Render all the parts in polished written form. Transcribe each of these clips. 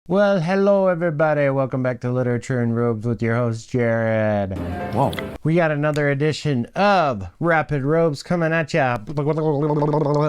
Well, hello everybody. Welcome back to Literature in Robes with your host, Jared. Whoa. We got another edition of Rapid Robes coming at ya.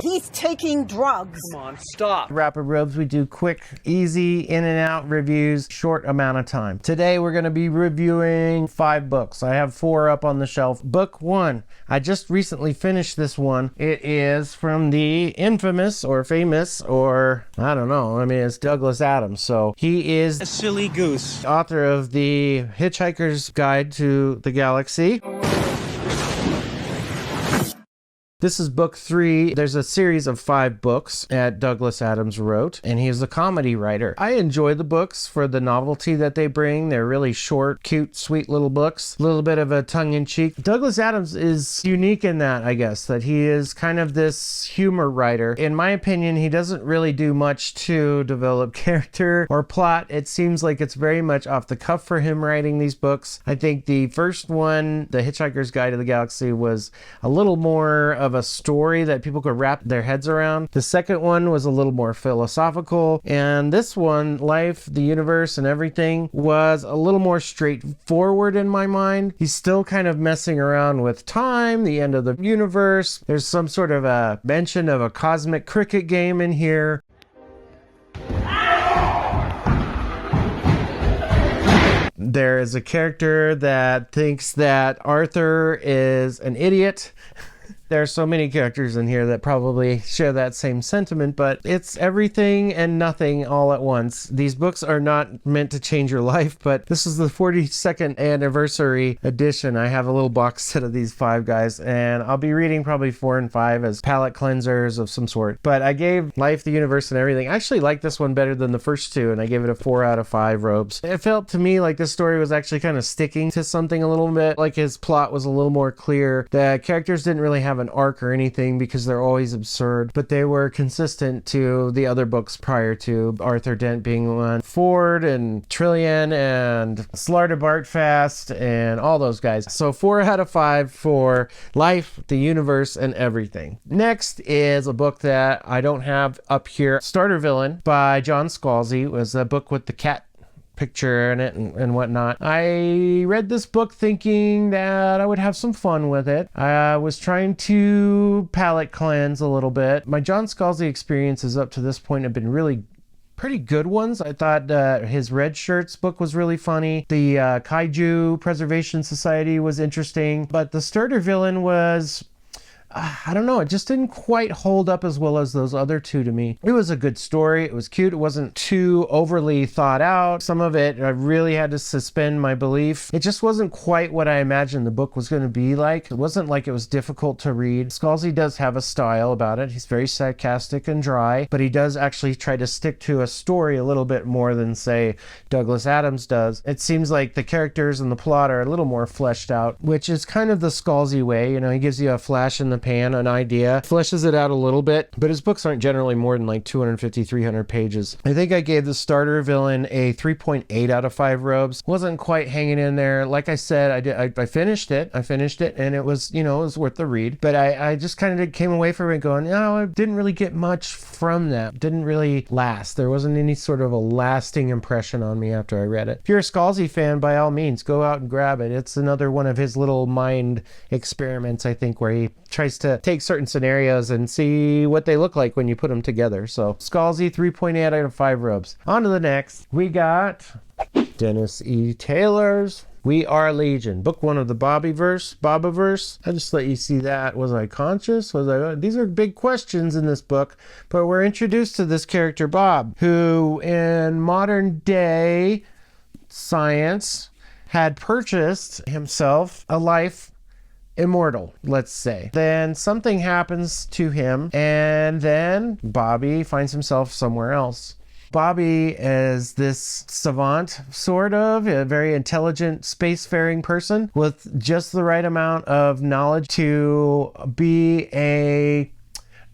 He's taking drugs. Come on, stop. Rapid Robes, we do quick, easy, in and out reviews, short amount of time. Today we're going to be reviewing 5 books. I have 4 up on the shelf. Book 1. I just recently finished this one. It is from the infamous or famous or I don't know. I mean, it's Douglas Adams. So he is A silly goose. author of the Hitchhiker's Guide to the Galaxy. This is book 3. There's a series of 5 books that Douglas Adams wrote, and he's a comedy writer. I enjoy the books for the novelty that they bring. They're really short, cute, sweet little books. A little bit of a tongue-in-cheek. Douglas Adams is unique in that, I guess, that he is kind of this humor writer. In my opinion, he doesn't really do much to develop character or plot. It seems like it's very much off the cuff for him writing these books. I think the first one, The Hitchhiker's Guide to the Galaxy, was a little more of a story that people could wrap their heads around. The second one was a little more philosophical, and this one, Life, the Universe, and Everything, was a little more straightforward in my mind. He's still kind of messing around with time, the end of the universe. There's some sort of a mention of a cosmic cricket game in here. There is a character that thinks that Arthur is an idiot. There are so many characters in here that probably share that same sentiment, but it's everything and nothing all at once. These books are not meant to change your life, but this is the 42nd anniversary edition. I have a little box set of these 5 guys, and I'll be reading probably 4 and 5 as palate cleansers of some sort. But I gave Life, the Universe, and Everything. I actually like this one better than the first 2, and I gave it a 4 out of 5 robes. It felt to me like this story was actually kind of sticking to something a little bit, like his plot was a little more clear. The characters didn't really have an arc or anything because they're always absurd, but they were consistent to the other books prior to, Arthur Dent being one, Ford and Trillian and Slarta Bartfast and all those guys. So 4 out of 5 for Life, the Universe, and Everything. Next is a book that I don't have up here, Starter Villain by John Scalzi. It was a book with the cat picture in it and whatnot. I read this book thinking that I would have some fun with it. I was trying to palate cleanse a little bit. My John Scalzi experiences up to this point have been really pretty good ones. I thought his Red Shirts book was really funny. The Kaiju Preservation Society was interesting, but the Starter Villain was I don't know, it just didn't quite hold up as well as those other 2 to me. It was a good story. It was cute. It wasn't too overly thought out. Some of it, I really had to suspend my belief. It just wasn't quite what I imagined the book was going to be like. It wasn't like it was difficult to read. Scalzi does have a style about it. He's very sarcastic and dry, but he does actually try to stick to a story a little bit more than, say, Douglas Adams does. It seems like the characters and the plot are a little more fleshed out, which is kind of the Scalzi way. You know, he gives you a flash in the pan, an idea, fleshes it out a little bit, but his books aren't generally more than like 250, 300 pages. I think I gave the Starter Villain a 3.8 out of 5 robes. Wasn't quite hanging in there. Like I said, I finished it, and it was, you know, it was worth the read, but I just kind of came away from it going, no, I didn't really get much from that. Didn't really last. There wasn't any sort of a lasting impression on me after I read it. If you're a Scalzi fan, by all means, go out and grab it. It's another one of his little mind experiments, I think, where he tries to take certain scenarios and see what they look like when you put them together. So Scalzi, 3.8 out of 5 robes. On to the next. We got Dennis E. Taylor's We Are Legion, book 1 of the Bobiverse. I just let you see that. Was I conscious? These are big questions in this book, but we're introduced to this character Bob, who in modern day science had purchased himself a life immortal, let's say. Then something happens to him, and then Bobby finds himself somewhere else. Bobby is this savant, sort of, a very intelligent spacefaring person with just the right amount of knowledge to be a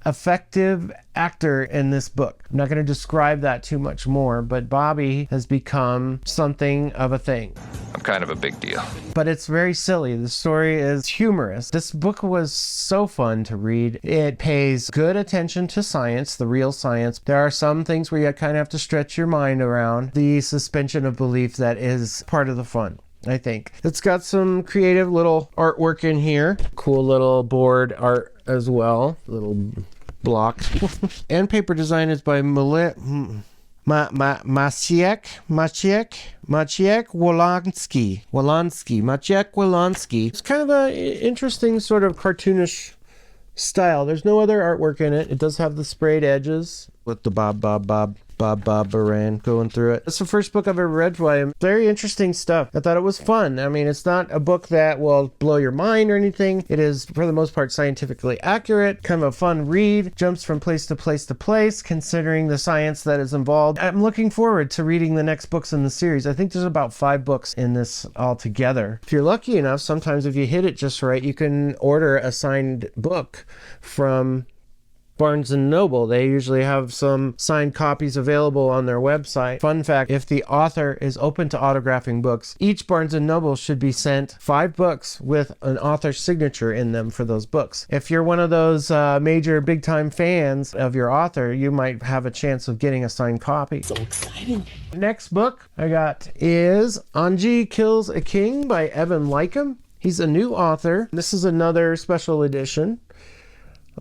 effective actor in this book. I'm not going to describe that too much more, but Bobby has become something of a thing. I'm kind of a big deal. But it's very silly. The story is humorous. This book was so fun to read. It pays good attention to science, the real science. There are some things where you kind of have to stretch your mind around the suspension of belief that is part of the fun, I think. It's got some creative little artwork in here. Cool little board art as well. Little blocks. And paper design is by Maciek Wolanski. It's kind of an interesting sort of cartoonish style. There's no other artwork in it. It does have the sprayed edges with the Bob Baran going through it. It's the first book I've ever read by him. Very interesting stuff. I thought it was fun. I mean, it's not a book that will blow your mind or anything. It is, for the most part, scientifically accurate, kind of a fun read, jumps from place to place to place, considering the science that is involved. I'm looking forward to reading the next books in the series. I think there's about 5 books in this altogether. If you're lucky enough, sometimes if you hit it just right, you can order a signed book from Barnes & Noble. They usually have some signed copies available on their website. Fun fact, if the author is open to autographing books, each Barnes & Noble should be sent 5 books with an author's signature in them for those books. If you're one of those major big-time fans of your author, you might have a chance of getting a signed copy. So exciting. Next book I got is Anji Kills a King by Evan Leikam. He's a new author. This is another special edition.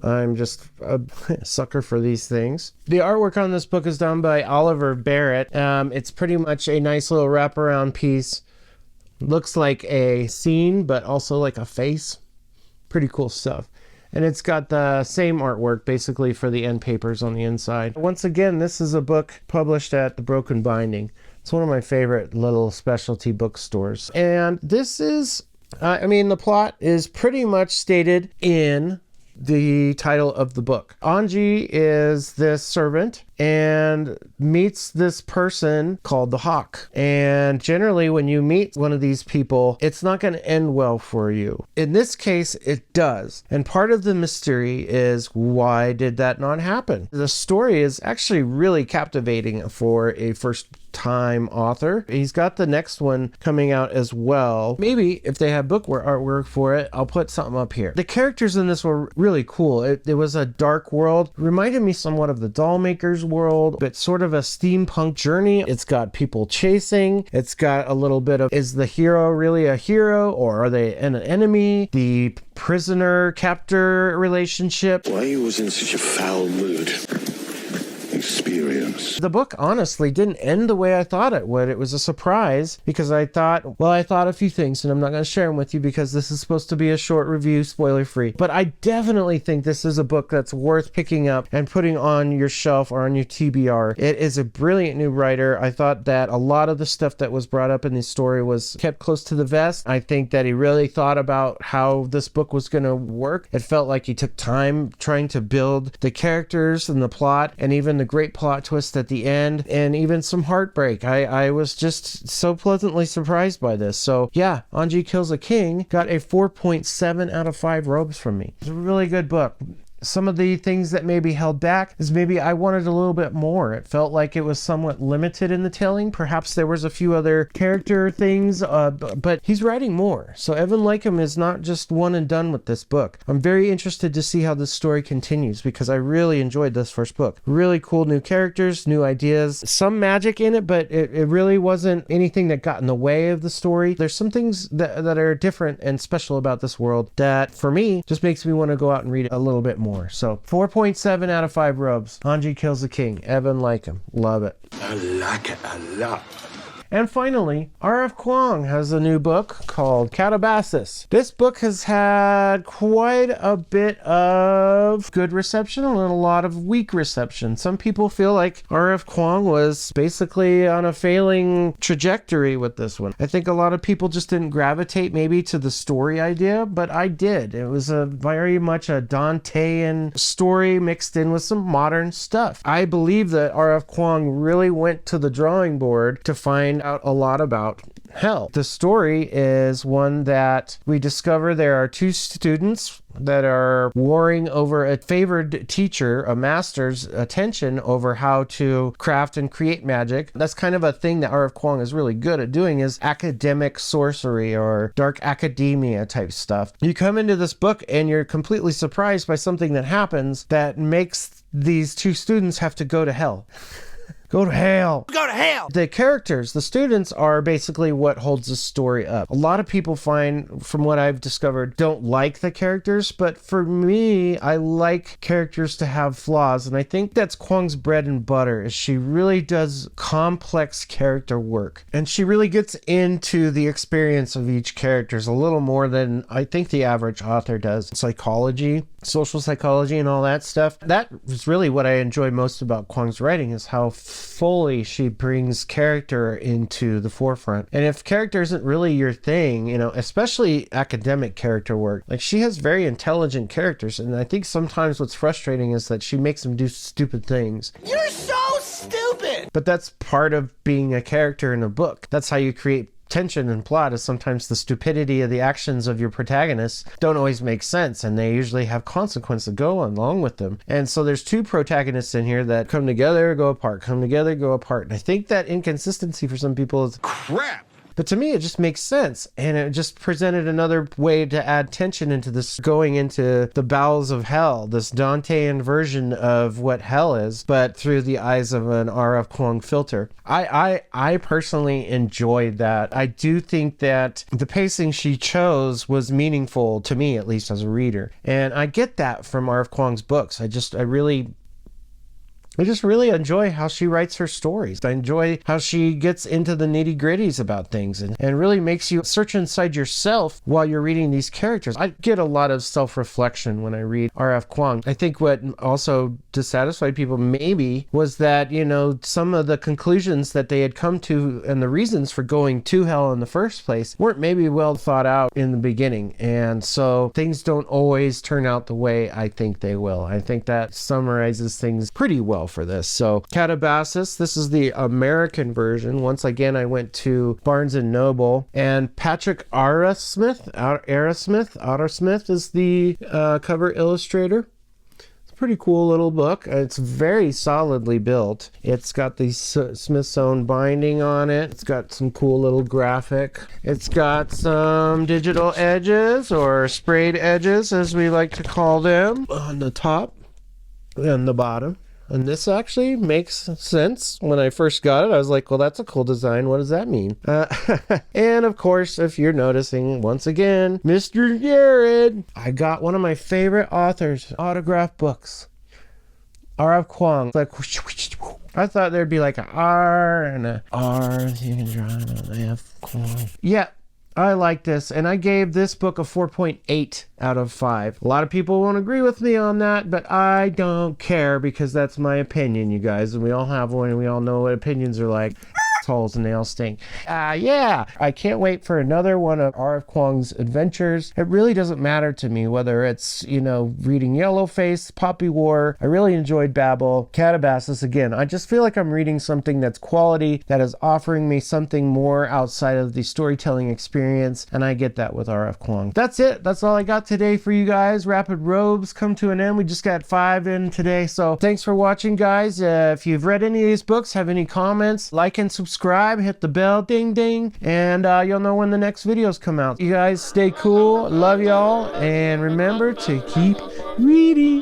I'm just a sucker for these things. The artwork on this book is done by Oliver Barrett. It's pretty much a nice little wraparound piece. Looks like a scene, but also like a face. Pretty cool stuff. And it's got the same artwork basically for the end papers on the inside. Once again, this is a book published at the Broken Binding. It's one of my favorite little specialty bookstores. And this is, the plot is pretty much stated in the title of the book. Anji is this servant and meets this person called the Hawk. And generally when you meet one of these people, it's not going to end well for you. In this case, it does. And part of the mystery is, why did that not happen? The story is actually really captivating for a first-time author. He's got the next one coming out as well. Maybe if they have book artwork for it, I'll put something up here. The characters in this were really cool. It was a dark world. It reminded me somewhat of the Doll Maker's world, but sort of a steampunk journey. It's got people chasing. It's got a little bit of, is the hero really a hero or are they an enemy? The prisoner-captor relationship. Why he was in such a foul mood? Experience. The book honestly didn't end the way I thought it would. It was a surprise because I thought a few things, and I'm not going to share them with you because this is supposed to be a short review, spoiler free. But I definitely think this is a book that's worth picking up and putting on your shelf or on your TBR. It is a brilliant new writer. I thought that a lot of the stuff that was brought up in this story was kept close to the vest. I think that he really thought about how this book was going to work. It felt like he took time trying to build the characters and the plot, and even the great plot twist at the end, and even some heartbreak. I was just so pleasantly surprised by this. So yeah, Anji Kills a King got a 4.7 out of 5 robes from me. It's a really good book. Some of the things that maybe held back is maybe I wanted a little bit more. It felt like it was somewhat limited in the telling. Perhaps there was a few other character things, but he's writing more. So Evan Leikam is not just one and done with this book. I'm very interested to see how this story continues because I really enjoyed this first book. Really cool new characters, new ideas, some magic in it, but it really wasn't anything that got in the way of the story. There's some things that are different and special about this world that, for me, just makes me want to go out and read it a little bit more. So 4.7 out of 5 robes. Anji Kills a King. Evan Leikam. Love it. I like it a lot. And finally, R.F. Kuang has a new book called Katabasis. This book has had quite a bit of good reception and a lot of weak reception. Some people feel like R.F. Kuang was basically on a failing trajectory with this one. I think a lot of people just didn't gravitate maybe to the story idea, but I did. It was a very much a Dantean story mixed in with some modern stuff. I believe that R.F. Kuang really went to the drawing board to find out a lot about hell. The story is one that we discover there are two students that are warring over a favored teacher, a master's attention over how to craft and create magic. That's kind of a thing that R.F. Kuang is really good at doing, is academic sorcery or dark academia type stuff. You come into this book and you're completely surprised by something that happens that makes these two students have to go to hell. Go to hell. Go to hell! The characters, the students, are basically what holds the story up. A lot of people find, from what I've discovered, don't like the characters, but for me, I like characters to have flaws, and I think that's Kuang's bread and butter, is she really does complex character work, and she really gets into the experience of each character a little more than I think the average author does. Psychology, social psychology, and all that stuff. That is really what I enjoy most about Kuang's writing, is how fully she brings character into the forefront. And if character isn't really your thing, you know, especially academic character work, like, she has very intelligent characters, and I think sometimes what's frustrating is that she makes them do stupid things. You're so stupid! But that's part of being a character in a book. That's how you create tension and plot, is sometimes the stupidity of the actions of your protagonists don't always make sense, and they usually have consequences that go along with them. And so there's two protagonists in here that come together, go apart, come together, go apart. And I think that inconsistency for some people is crap. But to me, it just makes sense. And it just presented another way to add tension into this, going into the bowels of hell, this Dantean version of what hell is, but through the eyes of an R.F. Kuang filter. I personally enjoyed that. I do think that the pacing she chose was meaningful to me, at least as a reader. And I get that from R.F. Kuang's books. I just really enjoy how she writes her stories. I enjoy how she gets into the nitty-gritties about things and really makes you search inside yourself while you're reading these characters. I get a lot of self-reflection when I read R.F. Kuang. I think what also dissatisfied people maybe was that, you know, some of the conclusions that they had come to and the reasons for going to hell in the first place weren't maybe well thought out in the beginning. And so things don't always turn out the way I think they will. I think that summarizes things pretty well for this. So Katabasis, this is the American version. Once again, I went to Barnes and Noble, and Patrick Arrowsmith is the cover illustrator. It's a pretty cool little book. It's very solidly built. It's got the Smithsonian binding on it. It's got some cool little graphic. It's got some digital edges, or sprayed edges as we like to call them, on the top and the bottom. And this actually makes sense. When I first got it, I was like, well, that's a cool design. What does that mean? And of course, if you're noticing, once again, Mr. Jared, I got one of my favorite authors' autograph books. R.F. Kuang. It's like, I thought there'd be like an R and a R. You can draw an F. Kuang. Yeah. I like this, and I gave this book a 4.8 out of 5. A lot of people won't agree with me on that, but I don't care, because that's my opinion, you guys, and we all have one, and we all know what opinions are like. Holes and they all stink. Yeah, I can't wait for another one of R.F. Kuang's adventures. It really doesn't matter to me whether it's, you know, reading Yellowface, Poppy War. I really enjoyed Babel, Katabasis. Again, I just feel like I'm reading something that's quality, that is offering me something more outside of the storytelling experience, and I get that with R.F. Kuang. That's it. That's all I got today for you guys. Rapid Robes come to an end. We just got 5 in today, so thanks for watching, guys. If you've read any of these books, have any comments, like and subscribe, hit the bell, ding ding, and you'll know when the next videos come out. You guys stay cool, love y'all, and remember to keep reading.